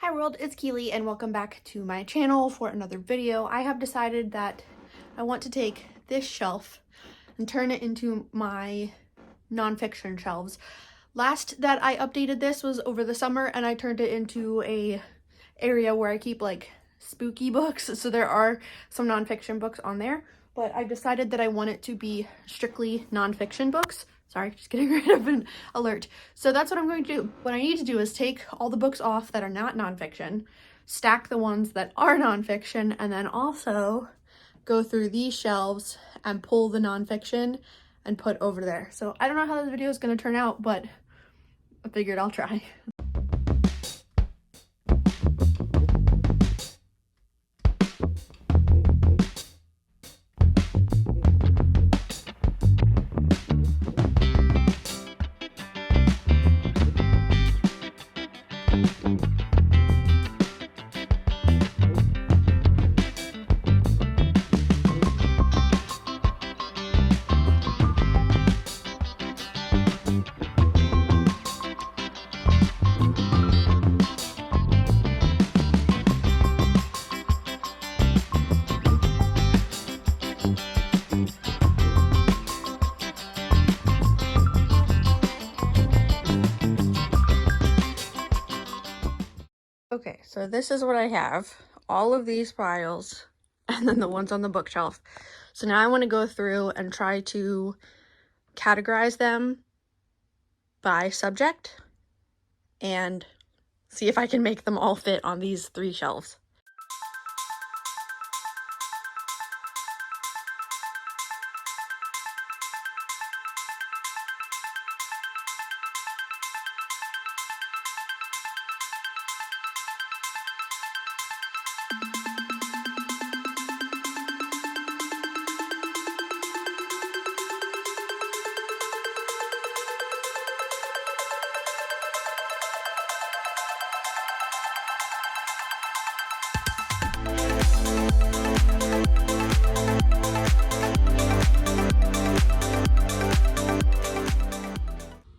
Hi world, it's Keely and welcome back to my channel for another video. I have decided that I want to take this shelf and turn it into my nonfiction shelves. Last that I updated this was over the summer and I turned it into a area where I keep like spooky books. So there are some nonfiction books on there, but I decided that I want it to be strictly nonfiction books. Sorry, just getting rid of an alert. So that's what I'm going to do. What I need to do is take all the books off that are not nonfiction, stack the ones that are nonfiction, and then also go through these shelves and pull the nonfiction and put over there. So I don't know how this video is going to turn out, but I figured I'll try. Okay, so this is what I have. All of these files and then the ones on the bookshelf. So now I want to go through and try to categorize them by subject and see if I can make them all fit on these 3 shelves.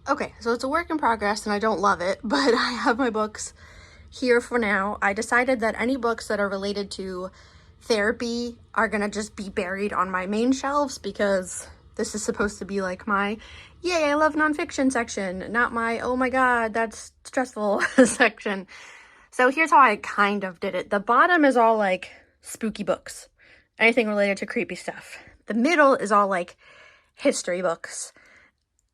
Okay, so it's a work in progress and I don't love it, but I have my books here for now. I decided that any books that are related to therapy are gonna just be buried on my main shelves because this is supposed to be like my, yay, I love nonfiction section, not my, oh my god, that's stressful section. So here's how I kind of did it. The bottom is all like spooky books, anything related to creepy stuff. The middle is all like history books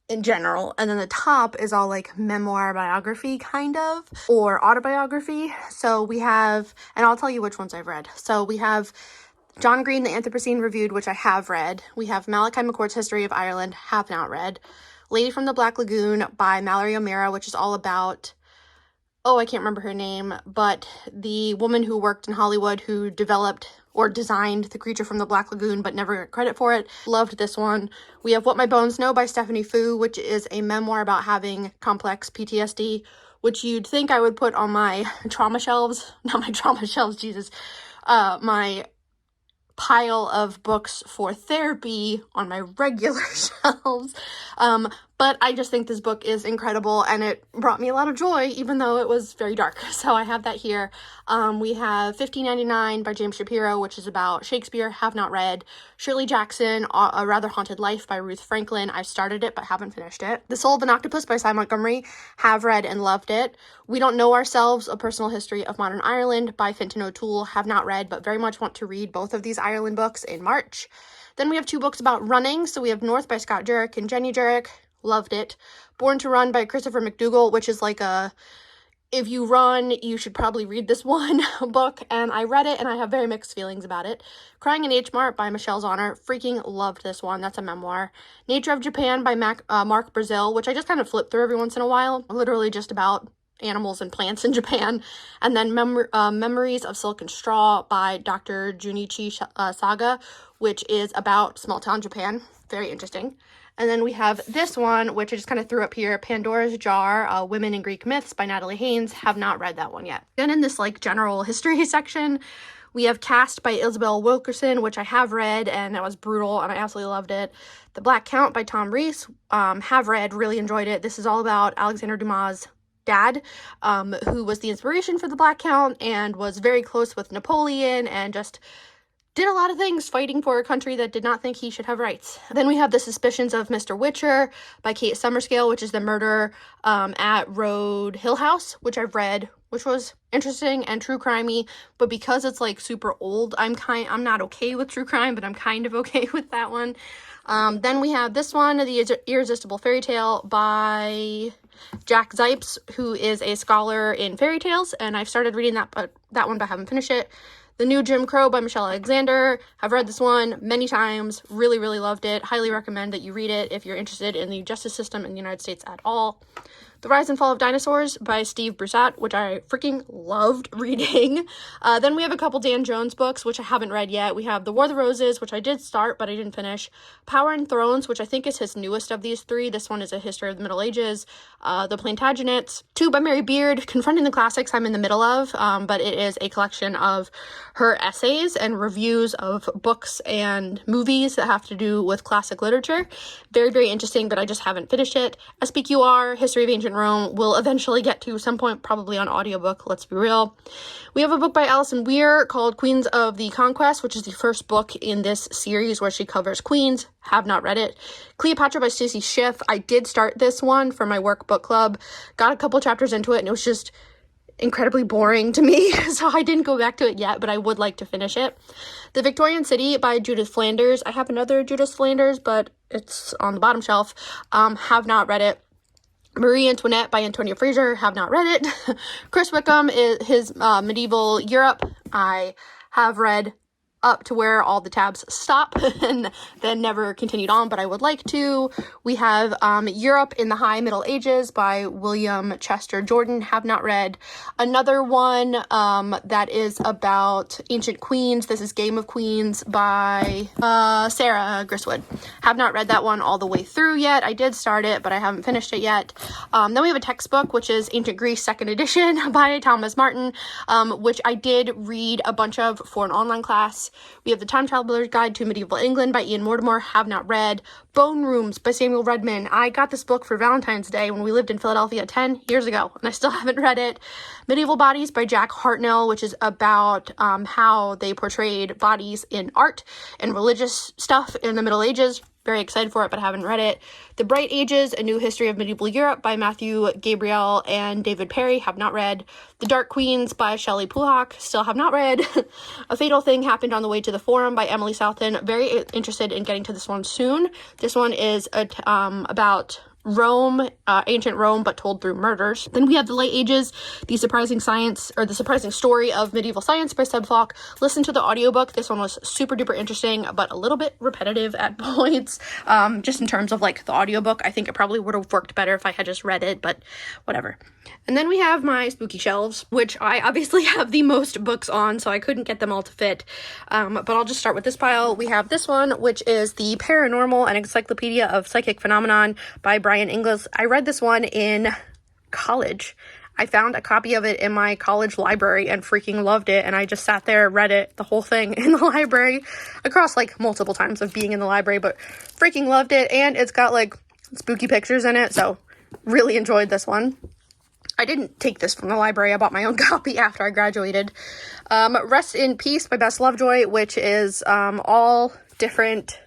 in general, and then the top is all like memoir biography kind of, or autobiography. So we have, and I'll tell you which ones I've read. So we have John Green, The Anthropocene Reviewed, which I have read. We have Malachi McCord's History of Ireland, have not read. Lady from the Black Lagoon by Mallory O'Meara, which is all about, oh, I can't remember her name, but the woman who worked in Hollywood who developed or designed the creature from the Black Lagoon but never got credit for it. Loved this one. We have What My Bones Know by Stephanie Fu, which is a memoir about having complex PTSD, which you'd think I would put on my trauma shelves. Not my trauma shelves, Jesus. My pile of books for therapy on my regular shelves. But I just think this book is incredible and it brought me a lot of joy even though it was very dark. So I have that here. We have 1599 by James Shapiro, which is about Shakespeare, have not read. Shirley Jackson, A Rather Haunted Life by Ruth Franklin. I've started it but haven't finished it. The Soul of an Octopus by Cy Montgomery, have read and loved it. We Don't Know Ourselves, A Personal History of Modern Ireland by Fintan O'Toole, have not read but very much want to read both of these Ireland books in March. Then we have 2 books about running. So we have North by Scott Jurek and Jenny Jurek. Loved it. Born to Run by Christopher McDougall, which is like a, if you run, you should probably read this one book. And I read it and I have very mixed feelings about it. Crying in H Mart by Michelle Zauner. Freaking loved this one. That's a memoir. Nature of Japan by Mark Brazil, which I just kind of flip through every once in a while. Literally just about animals and plants in Japan. And then Memories of Silk and Straw by Dr. Junichi Saga, which is about small town Japan. Very interesting. And then we have this one, which I just kind of threw up here, Pandora's Jar, Women in Greek Myths by Natalie Haynes. Have not read that one yet. Then in this like general history section, we have Cast by Isabel Wilkerson, which I have read, and that was brutal, and I absolutely loved it. The Black Count by Tom Rees, have read, really enjoyed it. This is all about Alexander Dumas' dad, who was the inspiration for the Black Count and was very close with Napoleon and just did a lot of things fighting for a country that did not think he should have rights. Then we have The Suspicions of Mr. Witcher by Kate Summerscale, which is the murder at Road Hill House, which I've read, which was interesting and true crimey, but because it's like super old, I'm not okay with true crime, but I'm kind of okay with that one. Then we have this one, The Irresistible Fairy Tale by Jack Zipes, who is a scholar in fairy tales, and I've started reading that one, but haven't finished it. The New Jim Crow by Michelle Alexander. I've read this one many times, really, really loved it. Highly recommend that you read it if you're interested in the justice system in the United States at all. The Rise and Fall of Dinosaurs by Steve Broussard, which I freaking loved reading. Then we have a couple Dan Jones books, which I haven't read yet. We have The War of the Roses, which I did start, but I didn't finish. Power and Thrones, which I think is his newest of these three. This one is a history of the Middle Ages. The Plantagenets. 2 by Mary Beard, Confronting the Classics, I'm in the middle of, but it is a collection of her essays and reviews of books and movies that have to do with classic literature. Very, very interesting, but I just haven't finished it. SPQR, History of Ancient Rome, will eventually get to some point, probably on audiobook, let's be real. We have a book by Alison Weir called Queens of the Conquest, which is the first book in this series where she covers queens. Have not read it. Cleopatra by Stacey Schiff. I did start this one for my work book club. Got a couple chapters into it, and it was just incredibly boring to me, so I didn't go back to it yet, but I would like to finish it. The Victorian City by Judith Flanders. I have another Judith Flanders, but it's on the bottom shelf. Have not read it. Marie Antoinette by Antonia Fraser. Have not read it. Chris Wickham is his Medieval Europe. I have read up to where all the tabs stop and then never continued on, but I would like to. We have Europe in the High Middle Ages by William Chester Jordan. Have not read. Another one that is about ancient queens. This is Game of Queens by Sarah Griswood. Have not read that one all the way through yet. I did start it, but I haven't finished it yet. Then we have a textbook, which is Ancient Greece 2nd edition by Thomas Martin, which I did read a bunch of for an online class. We have The Time Traveler's Guide to Medieval England by Ian Mortimer. Have not read. Bone Rooms by Samuel Redman. I got this book for Valentine's Day when we lived in Philadelphia 10 years ago, and I still haven't read it. Medieval Bodies by Jack Hartnell, which is about how they portrayed bodies in art and religious stuff in the Middle Ages. Very excited for it, but I haven't read it. The Bright Ages, A New History of Medieval Europe by Matthew Gabriel and David Perry. Have not read. The Dark Queens by Shelley Pulhak. Still have not read. A Fatal Thing Happened on the Way to the Forum by Emily Southon. Very interested in getting to this one soon. This one is about Rome, ancient Rome, but told through murders. Then we have The Late Ages, The Surprising Story of Medieval Science by Seb Falk. Listen to the audiobook. This one was super duper interesting, but a little bit repetitive at points. Just in terms of like the audiobook, I think it probably would have worked better if I had just read it, but whatever. And then we have my spooky shelves, which I obviously have the most books on, so I couldn't get them all to fit. But I'll just start with this pile. We have this one, which is The Paranormal and Encyclopedia of Psychic Phenomenon by Brian Inglis. I read this one in college. I found a copy of it in my college library and freaking loved it, and I just sat there, read it, the whole thing in the library, across like multiple times of being in the library, but freaking loved it, and it's got like spooky pictures in it, so really enjoyed this one. I didn't take this from the library. I bought my own copy after I graduated. Rest in Peace by Bess Lovejoy, which is all different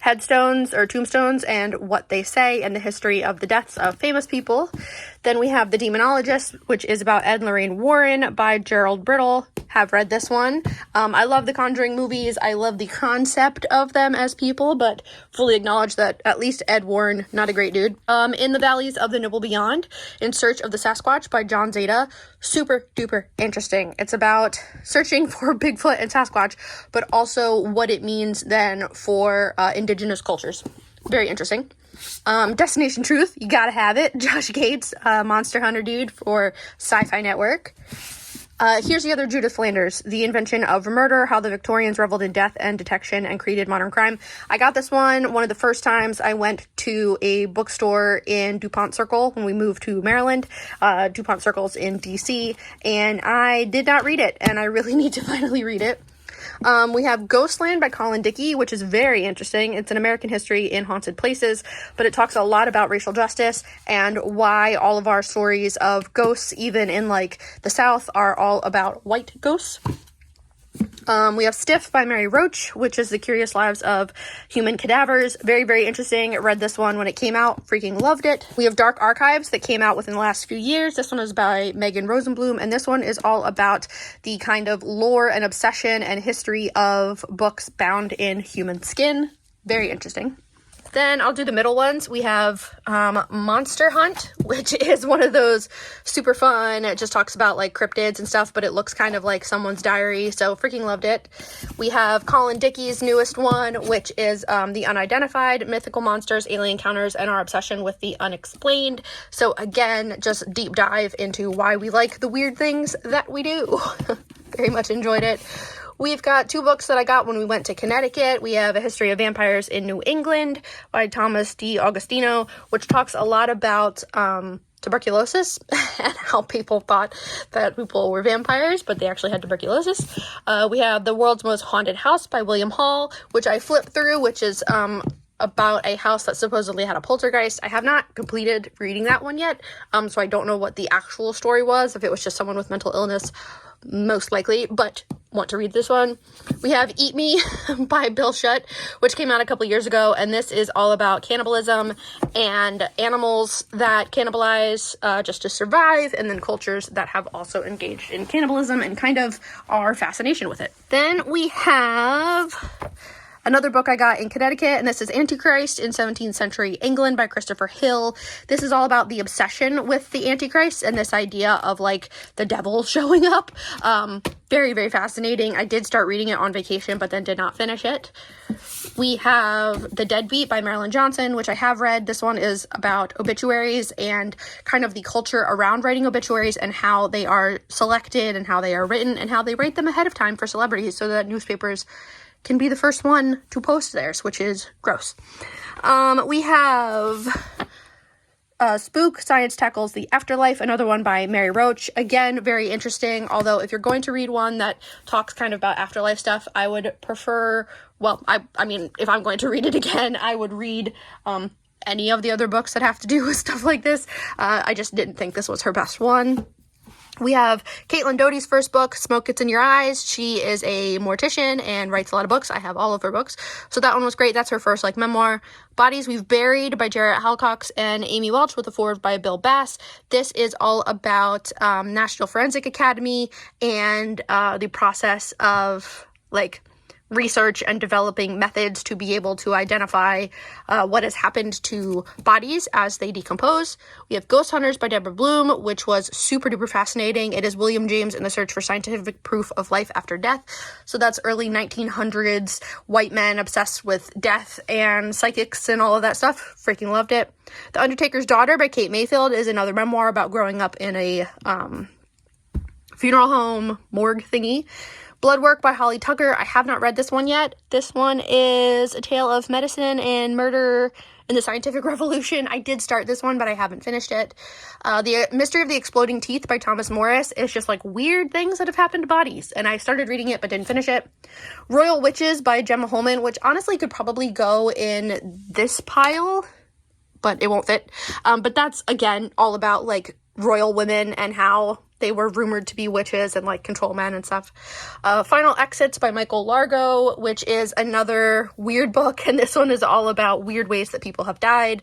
headstones or tombstones and what they say and the history of the deaths of famous people. Then we have The Demonologist, which is about Ed and Lorraine Warren by Gerald Brittle. Have read this one. I love the Conjuring movies. I love the concept of them as people, but fully acknowledge that at least Ed Warren, not a great dude. In the Valleys of the Noble Beyond, In Search of the Sasquatch by John Zeta. Super duper interesting. It's about searching for Bigfoot and Sasquatch, but also what it means then for indigenous cultures. Very interesting. Destination Truth, you gotta have it. Josh Gates, Monster Hunter dude for Sci-Fi Network. Here's the other Judith Flanders, The Invention of Murder, How the Victorians Reveled in Death and Detection and Created Modern Crime. I got this one of the first times I went to a bookstore in DuPont Circle when we moved to Maryland. DuPont Circle's in DC, and I did not read it, and I really need to finally read it. We have Ghostland by Colin Dickey, which is very interesting. It's an American history in haunted places, but it talks a lot about racial justice and why all of our stories of ghosts, even in like the South, are all about white ghosts. We have Stiff by Mary Roach, which is the curious lives of human cadavers. Very, very interesting. I read this one when it came out. Freaking loved it. We have Dark Archives that came out within the last few years. This one is by Megan Rosenblum, and this one is all about the kind of lore and obsession and history of books bound in human skin. Very interesting. Then I'll do the middle ones. We have Monster Hunt, which is one of those super fun. It just talks about like cryptids and stuff, but it looks kind of like someone's diary. So freaking loved it. We have Colin Dickey's newest one, which is The Unidentified, Mythical Monsters, Alien Encounters, and Our Obsession with the Unexplained. So again, just deep dive into why we like the weird things that we do. Very much enjoyed it. We've got 2 books that I got when we went to Connecticut. We have A History of Vampires in New England by Thomas D. Augustino, which talks a lot about tuberculosis and how people thought that people were vampires, but they actually had tuberculosis. We have The World's Most Haunted House by William Hall, which I flipped through, which is about a house that supposedly had a poltergeist. I have not completed reading that one yet, so I don't know what the actual story was, if it was just someone with mental illness, most likely, but want to read this one. We have Eat Me by Bill Shutt, which came out a couple years ago, and this is all about cannibalism and animals that cannibalize just to survive, and then cultures that have also engaged in cannibalism and kind of our fascination with it. Then we have another book I got in Connecticut, and this is Antichrist in 17th Century England by Christopher Hill. This is all about the obsession with the Antichrist and this idea of like the devil showing up. Very, very fascinating. I did start reading it on vacation, but then did not finish it. We have The Deadbeat by Marilyn Johnson, which I have read. This one is about obituaries and kind of the culture around writing obituaries and how they are selected and how they are written and how they write them ahead of time for celebrities so that newspapers can be the first one to post theirs, which is gross. We have Spook, Science Tackles the Afterlife, another one by Mary Roach. Again, very interesting, although if you're going to read one that talks kind of about afterlife stuff, I would prefer, well, I mean, if I'm going to read it again, I would read any of the other books that have to do with stuff like this. I just didn't think this was her best one. We have Caitlin Doty's first book, Smoke Gets in Your Eyes. She is a mortician and writes a lot of books. I have all of her books. So that one was great. That's her first like memoir. Bodies We've Buried by Jarrett Halcox and Amy Welch with a foreword by Bill Bass. This is all about National Forensic Academy and the process of like research and developing methods to be able to identify what has happened to bodies as they decompose. We have Ghost Hunters by Deborah Bloom, which was super duper fascinating. It is William James in the search for scientific proof of life after death. So that's early 1900s, white men obsessed with death and psychics and all of that stuff. Freaking loved it. The Undertaker's Daughter by Kate Mayfield is another memoir about growing up in a funeral home morgue thingy. Bloodwork by Holly Tucker. I have not read this one yet. This one is a tale of medicine and murder in the scientific revolution. I did start this one, but I haven't finished it. The Mystery of the Exploding Teeth by Thomas Morris is just like weird things that have happened to bodies, and I started reading it but didn't finish it. Royal Witches by Gemma Holman, which honestly could probably go in this pile, but it won't fit. But that's, again, all about like royal women and how they were rumored to be witches and like control men and stuff. Final Exits by Michael Largo, which is another weird book, and this one is all about weird ways that people have died.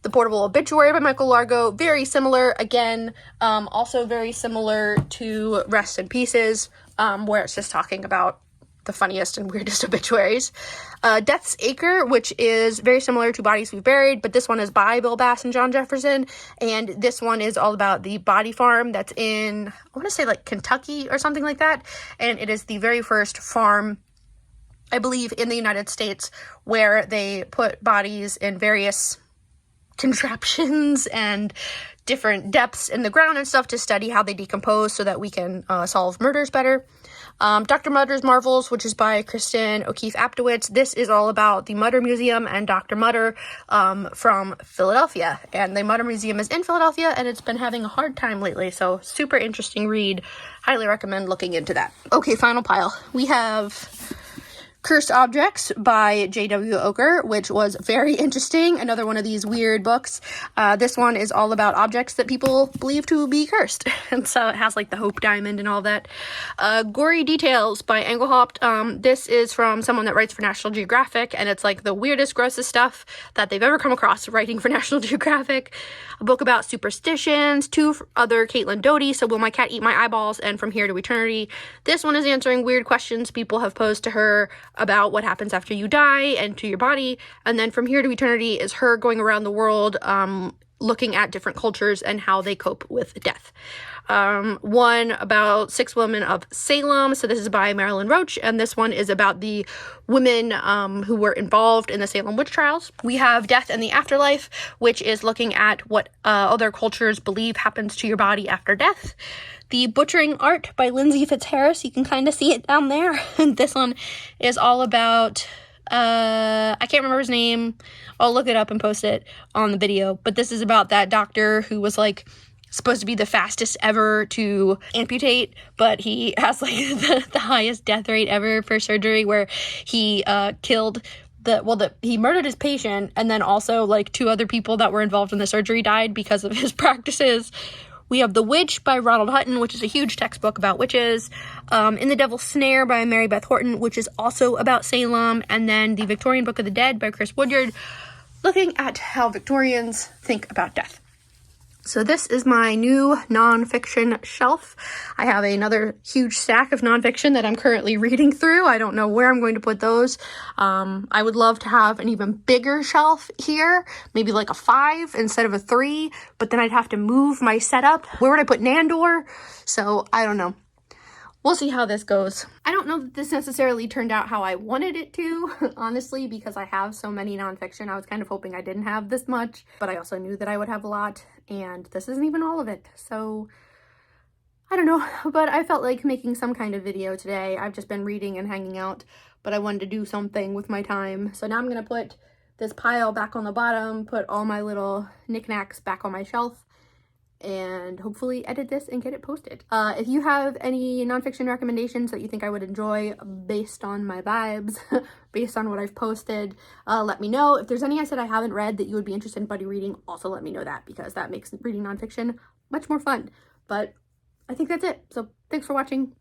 The Portable Obituary by Michael Largo, very similar, again, also very similar to Rest in Pieces, where it's just talking about the funniest and weirdest obituaries. Death's Acre, which is very similar to Bodies We've Buried, but this one is by Bill Bass and John Jefferson, and this one is all about the body farm that's in, I want to say like Kentucky or something like that, and it is the very first farm, I believe, in the United States where they put bodies in various contraptions and different depths in the ground and stuff to study how they decompose so that we can solve murders better. Dr. Mudder's Marvels, which is by Kristen O'Keefe Aptowitz. This is all about the Mudder Museum and Dr. Mudder from Philadelphia. And the Mudder Museum is in Philadelphia, and it's been having a hard time lately, so super interesting read. Highly recommend looking into that. Okay, final pile. We have Cursed Objects by J.W. Oker, which was very interesting. Another one of these weird books. This one is all about objects that people believe to be cursed. And so it has like the Hope Diamond and all that. Gory Details by Engelhaupt. This is from someone that writes for National Geographic, and it's like the weirdest, grossest stuff that they've ever come across writing for National Geographic. A book about superstitions, two other Caitlin Doty, So Will My Cat Eat My Eyeballs, and From Here to Eternity. This one is answering weird questions people have posed to her about what happens after you die and to your body. And then From Here to Eternity is her going around the world looking at different cultures and how they cope with death. One about 6 Women of Salem. So this is by Marilyn Roach, and this one is about the women who were involved in the Salem witch trials. We have Death and the Afterlife, which is looking at what other cultures believe happens to your body after death. The Butchering Art by Lindsay Fitzharris. You can kind of see it down there. And this one is all about, I can't remember his name. I'll look it up and post it on the video. But this is about that doctor who was like supposed to be the fastest ever to amputate, but he has like the highest death rate ever for surgery, where he killed he murdered his patient, and then also like 2 other people that were involved in the surgery died because of his practices. We have The Witch by Ronald Hutton, which is a huge textbook about witches. In the Devil's Snare by Mary Beth Horton, which is also about Salem. And then The Victorian Book of the Dead by Chris Woodyard, looking at how Victorians think about death. So this is my new nonfiction shelf. I have another huge stack of nonfiction that I'm currently reading through. I don't know where I'm going to put those. I would love to have an even bigger shelf here, maybe like a 5 instead of a 3, but then I'd have to move my setup. Where would I put Nandor? So I don't know. We'll see how this goes. I don't know that this necessarily turned out how I wanted it to, honestly, because I have so many nonfiction. I was kind of hoping I didn't have this much, but I also knew that I would have a lot, and this isn't even all of it. So I don't know, but I felt like making some kind of video today. I've just been reading and hanging out, but I wanted to do something with my time. So now I'm gonna put this pile back on the bottom, put all my little knickknacks back on my shelf, and hopefully edit this and get it posted. If you have any nonfiction recommendations that you think I would enjoy based on my vibes, based on what I've posted, let me know. If there's any I said I haven't read that you would be interested in buddy reading, also let me know that, because that makes reading nonfiction much more fun. But I think that's it. So thanks for watching.